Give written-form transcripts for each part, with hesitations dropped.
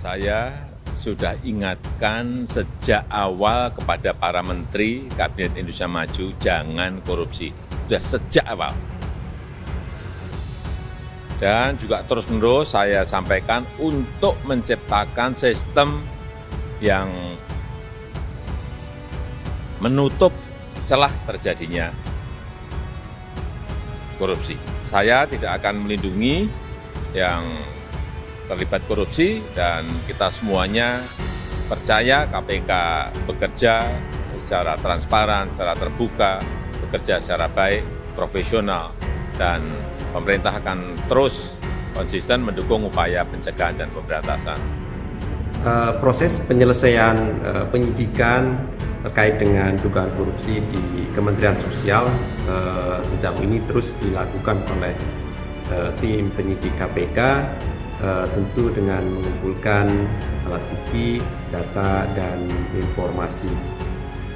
Saya sudah ingatkan sejak awal kepada para menteri Kabinet Indonesia Maju, jangan korupsi. Sudah sejak awal. Dan juga terus-menerus saya sampaikan untuk menciptakan sistem yang menutup celah terjadinya korupsi. Saya tidak akan melindungi yang terlibat korupsi dan kita semuanya percaya KPK bekerja secara transparan, secara terbuka, bekerja secara baik, profesional, dan pemerintah akan terus konsisten mendukung upaya pencegahan dan pemberantasan. Proses penyelesaian penyidikan terkait dengan dugaan korupsi di Kementerian Sosial sejauh ini terus dilakukan oleh tim penyidik KPK, tentu dengan mengumpulkan alat bukti, data, dan informasi.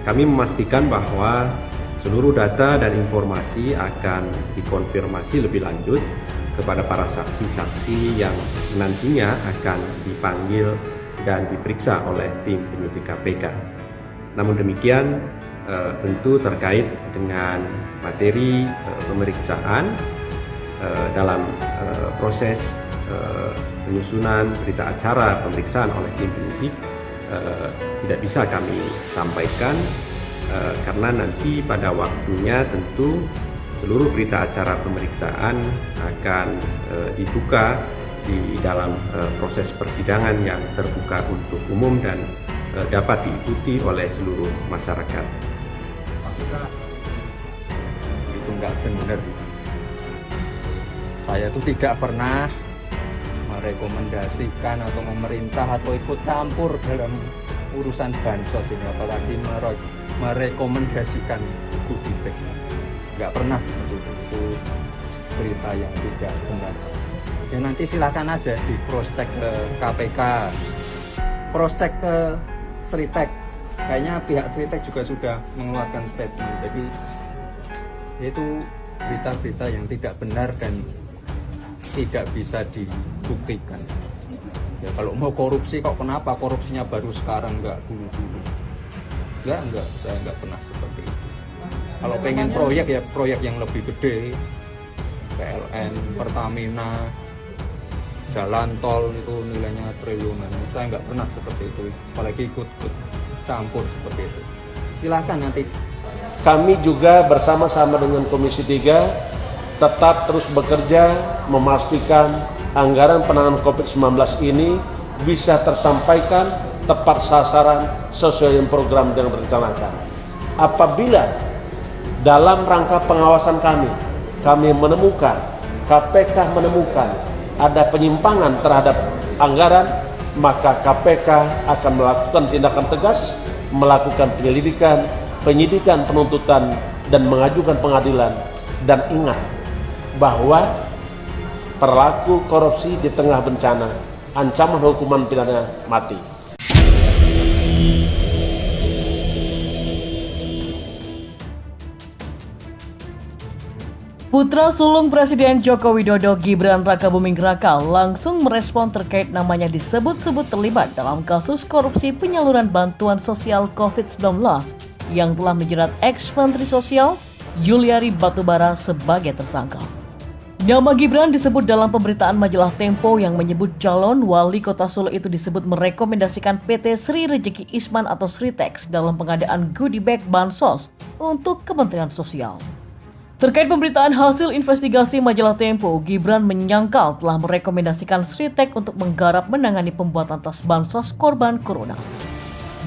Kami memastikan bahwa seluruh data dan informasi akan dikonfirmasi lebih lanjut kepada para saksi-saksi yang nantinya akan dipanggil dan diperiksa oleh tim penyidik KPK. Namun demikian, tentu terkait dengan materi pemeriksaan dalam proses penyusunan berita acara pemeriksaan oleh tim penyidik tidak bisa kami sampaikan karena nanti pada waktunya tentu seluruh berita acara pemeriksaan akan dibuka di dalam proses persidangan yang terbuka untuk umum dan dapat diikuti oleh seluruh masyarakat. Itu nggak benar. Saya itu tidak pernah merekomendasikan atau memerintah atau ikut campur dalam urusan bansos ini, apalagi merekomendasikan goodie bag. Nggak pernah itu berita yang tidak benar. Ya nanti silakan aja di cross check ke KPK, cross check ke Sritek. Kayaknya pihak Sritek juga sudah mengeluarkan statement. Jadi itu berita-berita yang tidak benar dan tidak bisa dibuktikan. Ya kalau mau korupsi kok kenapa korupsinya baru sekarang, enggak dulu-dulu. Enggak, saya enggak pernah seperti itu. Kalau pengen proyek ya proyek yang lebih gede, PLN, Pertamina, jalan tol itu nilainya triliunan. Saya enggak pernah seperti itu, apalagi ikut campur seperti itu. Silakan nanti. Kami juga bersama-sama dengan Komisi 3 tetap terus bekerja memastikan anggaran penanganan COVID-19 ini bisa tersampaikan tepat sasaran sesuai dengan program yang direncanakan. Apabila dalam rangka pengawasan kami menemukan, KPK menemukan ada penyimpangan terhadap anggaran, maka KPK akan melakukan tindakan tegas, melakukan penyelidikan, penyidikan, penuntutan, dan mengajukan pengadilan. Dan ingat bahwa pelaku korupsi di tengah bencana ancaman hukuman pidana mati. Putra sulung Presiden Joko Widodo, Gibran Rakabuming Raka, langsung merespon terkait namanya disebut-sebut terlibat dalam kasus korupsi penyaluran bantuan sosial COVID-19 yang telah menjerat ex-Menteri Sosial Juliari Batubara sebagai tersangka. Nama Gibran disebut dalam pemberitaan majalah Tempo yang menyebut calon wali kota Solo itu disebut merekomendasikan PT Sri Rejeki Isman atau Sritex dalam pengadaan goodie bag bansos untuk Kementerian Sosial. Terkait pemberitaan hasil investigasi majalah Tempo, Gibran menyangkal telah merekomendasikan Sritex untuk menggarap menangani pembuatan tas bansos korban corona.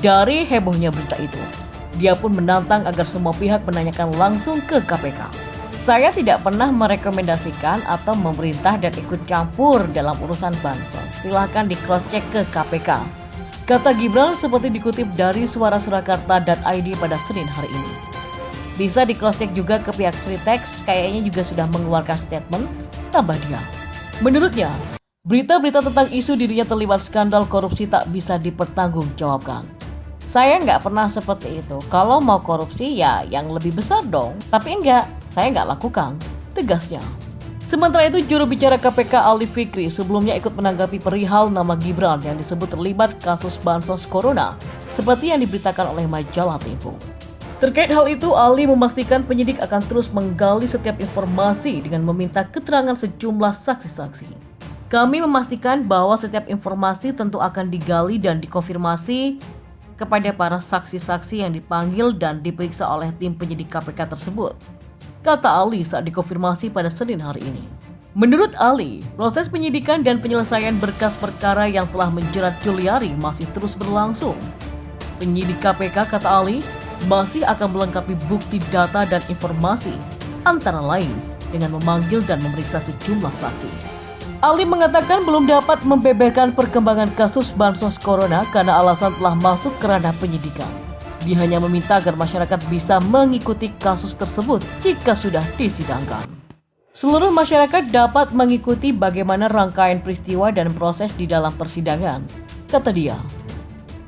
Dari hebohnya berita itu, dia pun menantang agar semua pihak menanyakan langsung ke KPK. Saya tidak pernah merekomendasikan atau memerintah dan ikut campur dalam urusan bansos. Silahkan di cross check ke KPK. Kata Gibran seperti dikutip dari suarasurakarta.id pada Senin hari ini. Bisa di cross check juga ke pihak Sritex, kayaknya juga sudah mengeluarkan statement, tambah dia. Menurutnya, berita-berita tentang isu dirinya terlibat skandal korupsi tak bisa dipertanggungjawabkan. Saya nggak pernah seperti itu. Kalau mau korupsi ya yang lebih besar dong. Tapi enggak, saya nggak lakukan, tegasnya. Sementara itu, juru bicara KPK Ali Fikri sebelumnya ikut menanggapi perihal nama Gibran yang disebut terlibat kasus bansos corona, seperti yang diberitakan oleh majalah Tempo. Terkait hal itu, Ali memastikan penyidik akan terus menggali setiap informasi dengan meminta keterangan sejumlah saksi-saksi. Kami memastikan bahwa setiap informasi tentu akan digali dan dikonfirmasi kepada para saksi-saksi yang dipanggil dan diperiksa oleh tim penyidik KPK tersebut, kata Ali saat dikonfirmasi pada Senin hari ini. Menurut Ali, proses penyidikan dan penyelesaian berkas perkara yang telah menjerat Juliari masih terus berlangsung. Penyidik KPK, kata Ali, masih akan melengkapi bukti data dan informasi, antara lain dengan memanggil dan memeriksa sejumlah saksi. Ali mengatakan belum dapat membeberkan perkembangan kasus bansos corona karena alasan telah masuk ke ranah penyidikan. Dia hanya meminta agar masyarakat bisa mengikuti kasus tersebut jika sudah disidangkan. Seluruh masyarakat dapat mengikuti bagaimana rangkaian peristiwa dan proses di dalam persidangan, kata dia.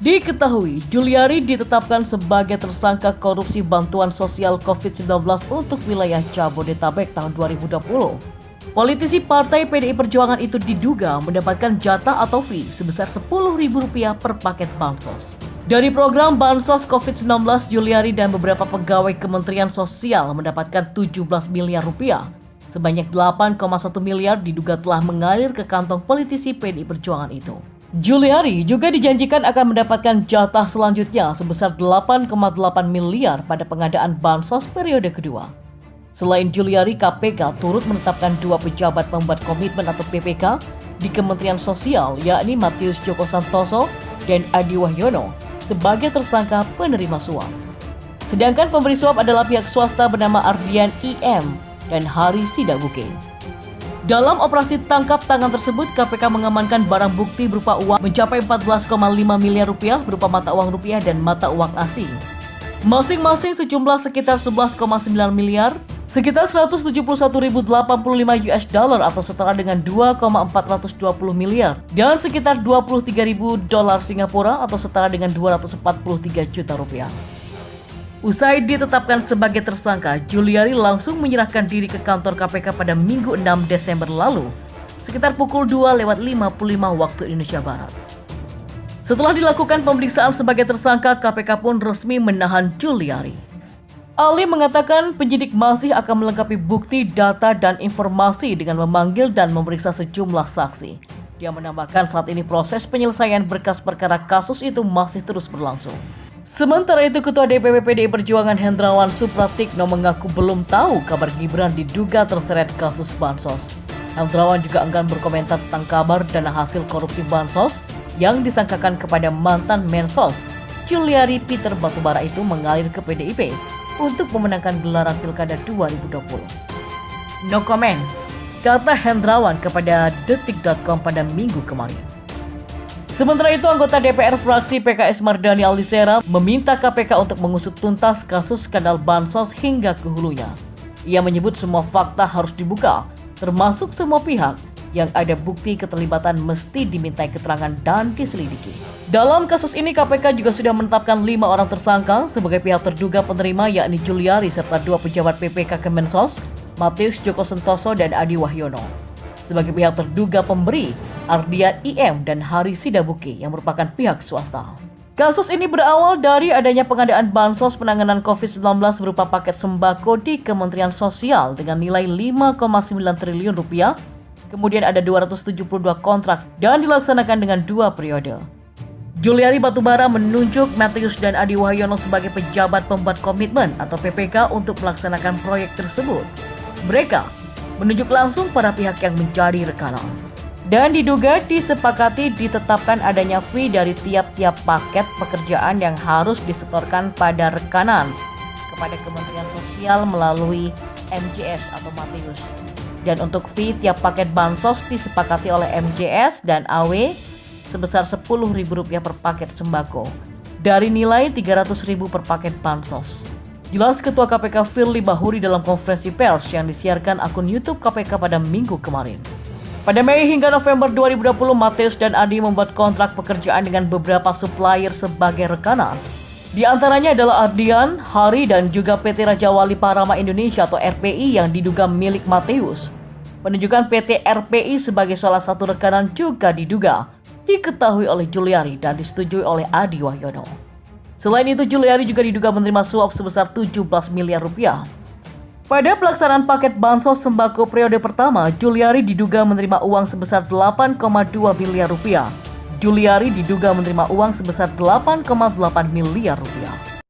Diketahui, Juliari ditetapkan sebagai tersangka korupsi bantuan sosial COVID-19 untuk wilayah Jabodetabek tahun 2020. Politisi Partai PDI Perjuangan itu diduga mendapatkan jatah atau fee sebesar Rp10.000 per paket bansos. Dari program bansos COVID-19, Juliari dan beberapa pegawai Kementerian Sosial mendapatkan Rp17 miliar. Sebanyak Rp8,1 miliar diduga telah mengalir ke kantong politisi PDI Perjuangan itu. Juliari juga dijanjikan akan mendapatkan jatah selanjutnya sebesar Rp8,8 miliar pada pengadaan bansos periode kedua. Selain Juliari, KPK turut menetapkan 2 pejabat pembuat komitmen atau PPK di Kementerian Sosial, yakni Matius Joko Santoso dan Adi Wahyono, sebagai tersangka penerima suap. Sedangkan pemberi suap adalah pihak swasta bernama Ardian IM dan Hari Sidabuke. Dalam operasi tangkap tangan tersebut, KPK mengamankan barang bukti berupa uang mencapai Rp14,5 miliar berupa mata uang rupiah dan mata uang asing. Masing-masing sejumlah sekitar Rp11,9 miliar, sekitar $171.085 atau setara dengan 2,420 miliar dan sekitar $23.000 Singapura atau setara dengan 243 juta rupiah. Usai ditetapkan sebagai tersangka, Juliari langsung menyerahkan diri ke kantor KPK pada Minggu 6 Desember lalu, sekitar pukul 2:55 waktu Indonesia Barat. Setelah dilakukan pemeriksaan sebagai tersangka, KPK pun resmi menahan Juliari. Ali mengatakan penyidik masih akan melengkapi bukti, data, dan informasi dengan memanggil dan memeriksa sejumlah saksi. Dia menambahkan saat ini proses penyelesaian berkas perkara kasus itu masih terus berlangsung. Sementara itu, Ketua DPP PDI Perjuangan Hendrawan Supratikno mengaku belum tahu kabar Gibran diduga terseret kasus bansos. Hendrawan juga enggan berkomentar tentang kabar dana hasil korupsi bansos yang disangkakan kepada mantan Mensos Juliari Peter Batubara itu mengalir ke PDIP untuk memenangkan gelaran Pilkada 2020. No comment, kata Hendrawan kepada Detik.com pada Minggu kemarin. Sementara itu, anggota DPR fraksi PKS Mardani Alisera meminta KPK untuk mengusut tuntas kasus skandal bansos hingga ke hulunya. Ia menyebut semua fakta harus dibuka, termasuk semua pihak yang ada bukti keterlibatan mesti dimintai keterangan dan diselidiki. Dalam kasus ini, KPK juga sudah menetapkan 5 orang tersangka sebagai pihak terduga penerima, yakni Juliari serta 2 pejabat PPK Kemensos, Matius Joko Santoso dan Adi Wahyono. Sebagai pihak terduga pemberi, Ardian IM dan Hari Sidabuke yang merupakan pihak swasta. Kasus ini berawal dari adanya pengadaan bansos penanganan COVID-19 berupa paket sembako di Kementerian Sosial dengan nilai Rp5,9 triliun. Kemudian ada 272 kontrak dan dilaksanakan dengan 2 periode. Juliari Batubara menunjuk Matius dan Adi Wahyono sebagai pejabat pembuat komitmen atau PPK untuk melaksanakan proyek tersebut. Mereka menunjuk langsung para pihak yang menjadi rekanan. Dan diduga disepakati ditetapkan adanya fee dari tiap-tiap paket pekerjaan yang harus disetorkan pada rekanan kepada Kementerian Sosial melalui MJS atau Matius. Dan untuk fee tiap paket bansos disepakati oleh MJS dan AW sebesar Rp10.000 per paket sembako dari nilai Rp300.000 per paket bansos. Jelas Ketua KPK Firly Bahuri dalam konferensi pers yang disiarkan akun YouTube KPK pada Minggu kemarin. Pada Mei hingga November 2020, Matius dan Adi membuat kontrak pekerjaan dengan beberapa supplier sebagai rekanan. Di antaranya adalah Ardian, Hari, dan juga PT Raja Wali Parama Indonesia atau RPI yang diduga milik Matius. Penunjukan PT RPI sebagai salah satu rekanan juga diduga diketahui oleh Juliari dan disetujui oleh Adi Wahyono. Selain itu, Juliari juga diduga menerima suap sebesar 17 miliar rupiah. Pada pelaksanaan paket bansos sembako periode pertama, Juliari diduga menerima uang sebesar 8,2 miliar rupiah. Juliari diduga menerima uang sebesar 8,8 miliar rupiah.